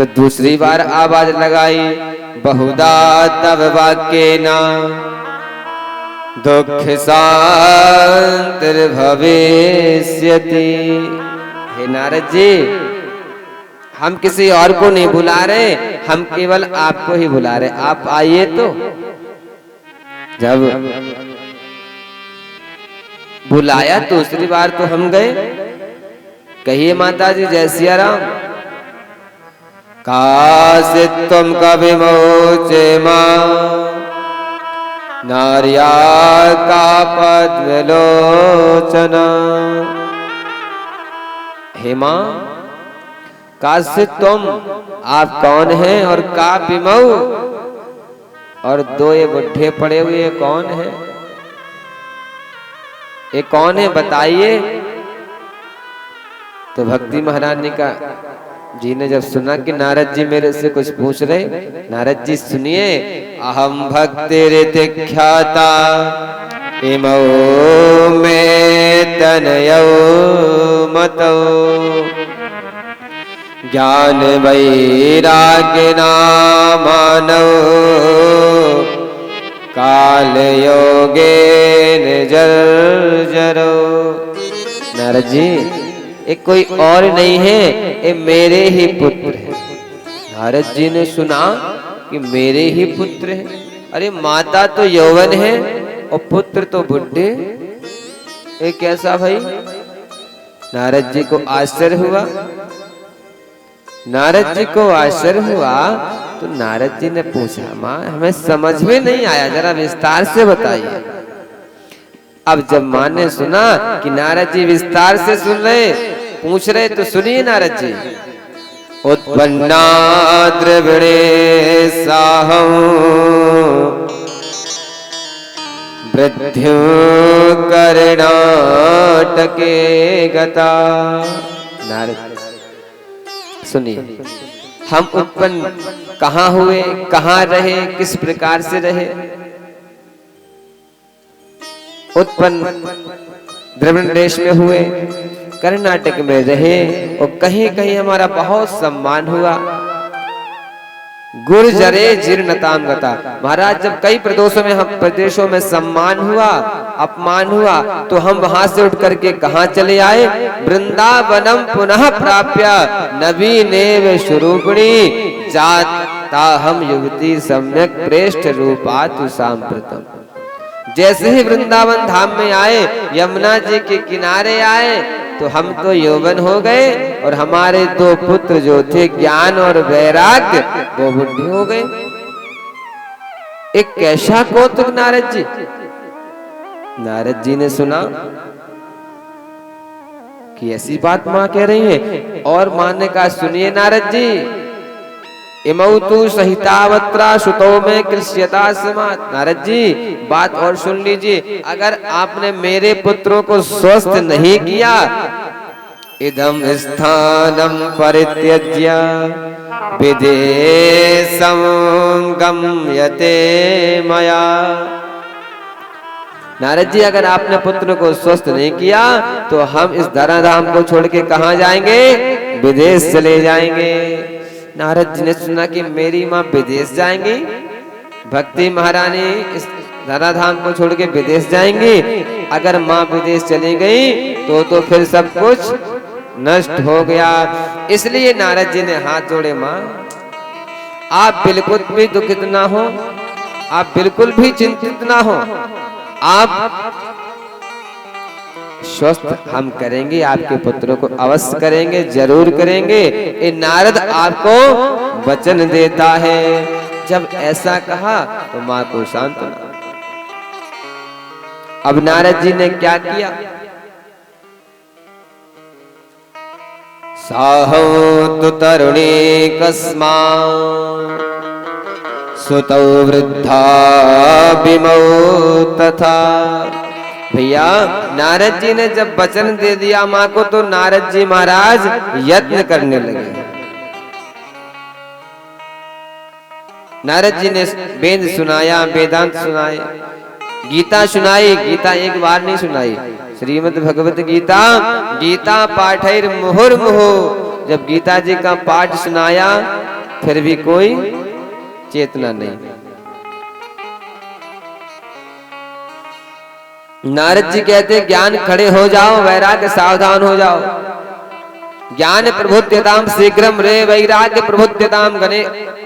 तो दूसरी बार आवाज लगाई, बहुधा तब वाक्य ना दुख शांतिर्भविष्यति। हे नारद जी, हम किसी और को नहीं बुला रहे, हम केवल आपको ही बुला रहे, आप आइए। तो जब बुलाया दूसरी बार तो हम गए। कहिए माता जी जय सिया राम। कासित्वं कविमोचे मां नार्या का पद्मलोचना। हे मां, कासित्वम, आप कौन हैं? और का विमौ, और दो ये बुढ़े पड़े हुए कौन है? ये कौन है बताइए। तो भक्ति महारानी का जी ने जब सुना कि नारद जी मेरे से कुछ पूछ रहे, नारद जी सुनिए, अहम भक्ति ख्याता इमौ में तनयौ मतौ ज्ञान वैराग्य नामानौ काल योगे जर्जरो। नारद जी, ये कोई और नहीं है, ये मेरे ही पुत्र है। नारद जी ने सुना कि मेरे ही पुत्र है। अरे माता तो यौवन है और पुत्र तो बुढ़े, ये कैसा भाई? नारद जी को आश्चर्य हुआ। नारद जी को आश्चर्य हुआ तो नारद जी ने पूछा, माँ हमें समझ में नहीं आया, जरा विस्तार से बताइए। अब जब माँ ने सुना कि नारद जी विस्तार से सुन रहे, पूछ रहे, तो सुनिए नारद जी। उत्पन्ना द्रविणे साहं वृद्धिं कर्णाटके गता। नारद सुनिए, हम उत्पन्न कहाँ हुए, कहाँ रहे, किस प्रकार से रहे? उत्पन्न द्रविण देश में हुए, कर्नाटक में रहे, और कहीं कहीं हमारा बहुत सम्मान हुआ। गुर्जरे जीर्णताम गता। महाराज, जब कई प्रदेशों में सम्मान हुआ, अपमान हुआ, तो हम वहां से उठ करके कहाँ चले आए? वृंदावनम पुनः प्राप्य नवीनेव स्वरूपिणी जाता हम युवती सम्यक प्रेष्ठ रूपातु सांप्रतम। जैसे ही वृंदावन धाम में आए, यमुना जी के किनारे आए, तो हम तो यौवन हो गए, और हमारे दो पुत्र जो थे ज्ञान और वैराग्य, वो बुढ़े हो गए। एक कैसा कौतुक नारद जी। नारद जी ने सुना कि ऐसी बात माँ कह रही है, और माँ ने कहा, सुनिए नारद जी, इमौ तु सहितावत्रा सुतो में कृष्यता समात। नारद जी बात और सुन लीजिए, अगर आपने मेरे पुत्रों को स्वस्थ नहीं किया, इदम स्थानम परित्यज्य विदेशं गम्यते मया। नारद जी, अगर आपने पुत्र को स्वस्थ नहीं किया तो हम इस धराधाम को छोड़ के कहाँ जाएंगे? विदेश चले जाएंगे। नारद जी ने सुना कि मेरी माँ विदेश जाएंगी, भक्ति महारानी इस धराधाम को छोड़ के विदेश जाएंगी। अगर माँ विदेश चली गई तो फिर सब कुछ नष्ट हो गया। इसलिए नारद जी ने हाथ जोड़े, माँ आप बिल्कुल भी दुखित ना हो, आप बिल्कुल भी चिंतित ना हो, आप स्वस्थ हम करेंगे, आपके पुत्रों को अवश्य करेंगे, जरूर करेंगे। ये नारद आपको वचन देता है। जब ऐसा कहा तो माँ को सांत्वना। अब नारद जी ने क्या किया? साहो तु तरुणी कस्मात् सुतौ वृद्धा विमौ तथा। भैया, नारद जी ने जब वचन दे दिया माँ को, तो नारद जी महाराज यत्न करने लगे। नारद जी ने वेद सुनाया, वेदांत सुनाए, गीता सुनाई। गीता एक बार नहीं सुनाई, श्रीमद् भगवत गीता, गीता पाठैर मुहुर्मुहु। जब गीता जी का पाठ सुनाया फिर भी कोई चेतना नहीं। नारद जी कहते ज्ञान खड़े हो जाओ, वैराग्य सावधान हो जाओ। ज्ञान प्रभुत्यताम शीघ्रम रे वैराग्य प्रभुत्यताम गणे।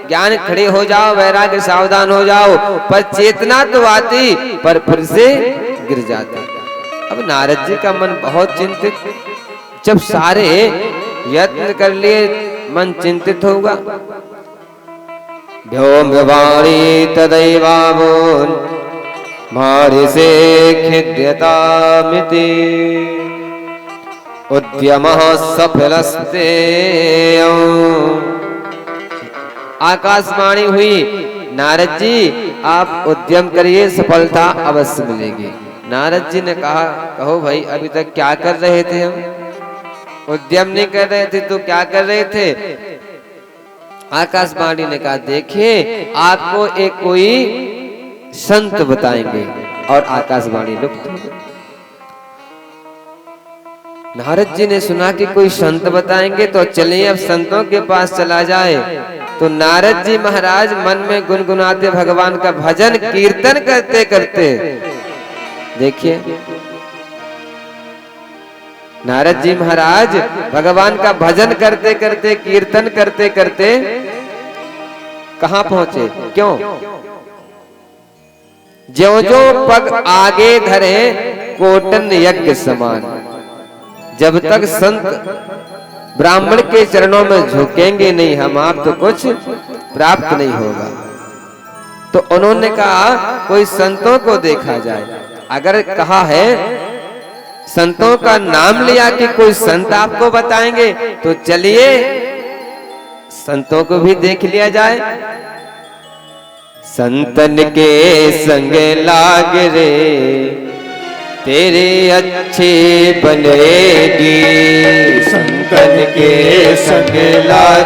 ज्ञान खड़े हो जाओ, वैराग्य सावधान हो जाओ। पर चेतना तो आती, पर फिर से गिर जाती। अब नारद जी का मन बहुत चिंतित, जब सारे यत्न कर लिए मन चिंतित होगा। व्योमवाणी तदैवावोन मारि से खिद्यतामिति उद्यमः सफलस्ते। आकाशवाणी हुई, नारद जी आप उद्यम करिए, सफलता अवश्य मिलेगी। नारद जी ने कहा, कहो भाई अभी तक क्या कर रहे थे हम? उद्यम नहीं कर रहे थे तो क्या कर रहे थे? आकाशवाणी ने कहा, देखिए आपको एक कोई संत बताएंगे। और आकाशवाणी लुप्त हो गई। नारद जी ने सुना कि कोई संत बताएंगे, तो चलिए अब संतों के पास चला जाए। तो नारद जी महाराज मन में गुनगुनाते भगवान का भजन कीर्तन करते करते, देखिए नारद जी महाराज भगवान का भजन करते करते, कीर्तन करते करते कहां पहुंचे? क्यों? ज्यों ज्यों पग आगे धरे कोटन यज्ञ समान। जब तक संत ब्राह्मण के चरणों में झुकेंगे नहीं हम आप, तो कुछ प्राप्त नहीं होगा। तो उन्होंने कहा कोई संतों को देखा जाए। अगर कहा है, संतों का नाम लिया कि कोई संत आपको बताएंगे, तो चलिए संतों को भी देख लिया जाए। संतन के संग लाग रे तेरे अच्छे बनेगी। संतन के संग लाग